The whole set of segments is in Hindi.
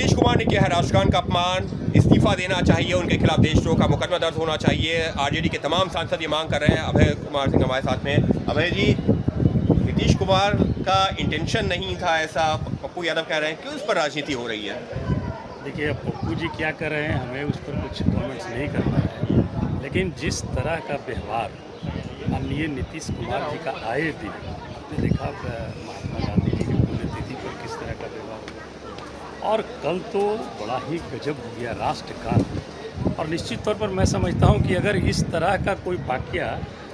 नीतीश कुमार ने किया है राष्ट्रगान का अपमान, इस्तीफा देना चाहिए, उनके खिलाफ देशद्रोह का मुकदमा दर्ज होना चाहिए। आरजेडी के तमाम सांसद ये मांग कर रहे हैं। अभय कुमार सिंह हमारे साथ में। अभय जी, नीतीश कुमार का इंटेंशन नहीं था ऐसा, पप्पू यादव कह रहे हैं, क्यों इस पर राजनीति हो रही है? देखिए, अब पप्पू जी क्या कर रहे हैं, हमें उस पर कुछ कमेंट्स नहीं करना है, लेकिन जिस तरह का व्यवहार माननीय नीतीश कुमार जी का आए दिन आपने देखा महात्मा गांधी जी की पुण्यतिथि पर किस तरह का व्यवहार हुआ, और कल तो बड़ा ही गजब हो गया राष्ट्रगान। और निश्चित तौर पर मैं समझता हूं कि अगर इस तरह का कोई वाकया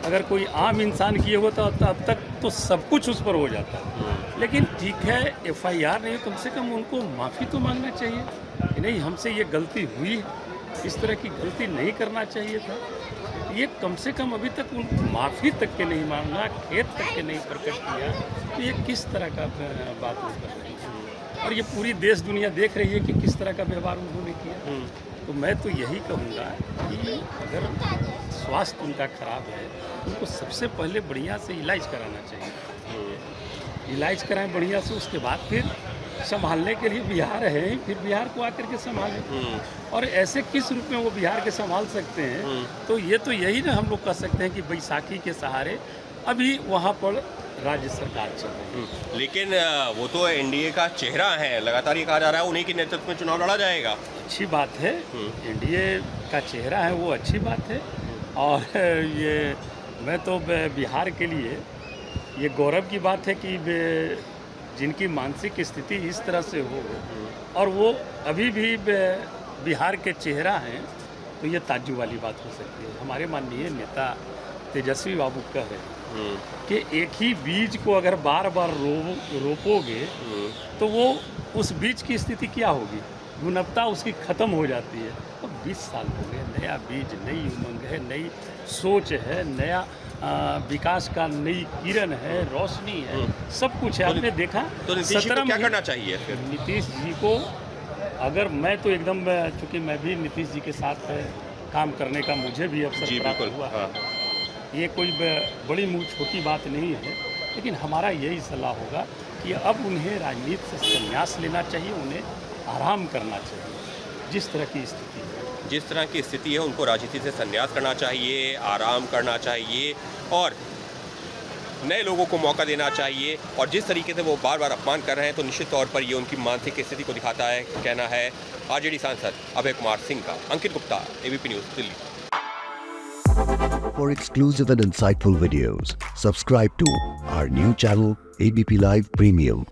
अगर कोई आम इंसान किए हो तो अब तक तो सब कुछ उस पर हो जाता है। लेकिन ठीक है, FIR नहीं, कम से कम उनको माफ़ी तो मांगना चाहिए कि नहीं, हमसे ये गलती हुई, इस तरह की गलती नहीं करना चाहिए था। ये कम से कम अभी तक उन माफ़ी तक के नहीं मांगना, खेद तक के नहीं प्रकट किया, तो ये किस तरह का बात वो कर रही है। और ये पूरी देश दुनिया देख रही है कि किस तरह का व्यवहार उन्होंने किया। तो मैं तो यही कहूँगा कि अगर स्वास्थ्य उनका खराब है, उनको सबसे पहले बढ़िया से इलाज कराना चाहिए। इलाज कराएं बढ़िया से, उसके बाद फिर संभालने के लिए बिहार है, फिर बिहार को आकर के संभालें। और ऐसे किस रूप में वो बिहार के संभाल सकते हैं, तो ये तो यही ना हम लोग कह सकते हैं कि बैसाखी के सहारे अभी वहाँ पर राज्य सरकार चल रही है। लेकिन वो तो NDA का चेहरा है, लगातार ये कहा जा रहा है उन्हीं के नेतृत्व में चुनाव लड़ा जाएगा। अच्छी बात है, NDA का चेहरा है, वो अच्छी बात है। और ये मैं तो बिहार के लिए ये गौरव की बात है कि जिनकी मानसिक स्थिति इस तरह से हो और वो अभी भी बिहार के चेहरा हैं, तो ये ताज्जुब वाली बात हो सकती है। हमारे माननीय नेता तेजस्वी बाबू कह रहे हैं कि एक ही बीज को अगर बार बार रोपोगे तो वो उस बीज की स्थिति क्या होगी, गुणवत्ता उसकी ख़त्म हो जाती है। तो 20 साल हो गए, नया बीज, नई उमंग है, नई सोच है, नया विकास का नई किरण है, रोशनी है, सब कुछ है। आपने देखा तो नीतीश जी को क्या करना चाहिए फिर? नीतीश जी को अगर मैं तो एकदम, चूँकि मैं भी नीतीश जी के साथ काम करने का मुझे भी अवसर प्राप्त हुआ है, ये कोई बड़ी छोटी बात नहीं है, लेकिन हमारा यही सलाह होगा कि अब उन्हें राजनीति से संन्यास लेना चाहिए, उन्हें आराम करना चाहिए। जिस तरह की स्थिति है, जिस तरह की स्थिति है, उनको राजनीति से संन्यास करना चाहिए, आराम करना चाहिए और नए लोगों को मौका देना चाहिए। और जिस तरीके से वो बार बार अपमान कर रहे हैं, तो निश्चित तौर पर ये उनकी मानसिक स्थिति को दिखाता है, कहना है आरजेडी सांसद अभय कुमार सिंह का। Ankit Gupta, ABP news, Delhi. For exclusive and insightful videos, subscribe to our new channel, ABP Live Premium.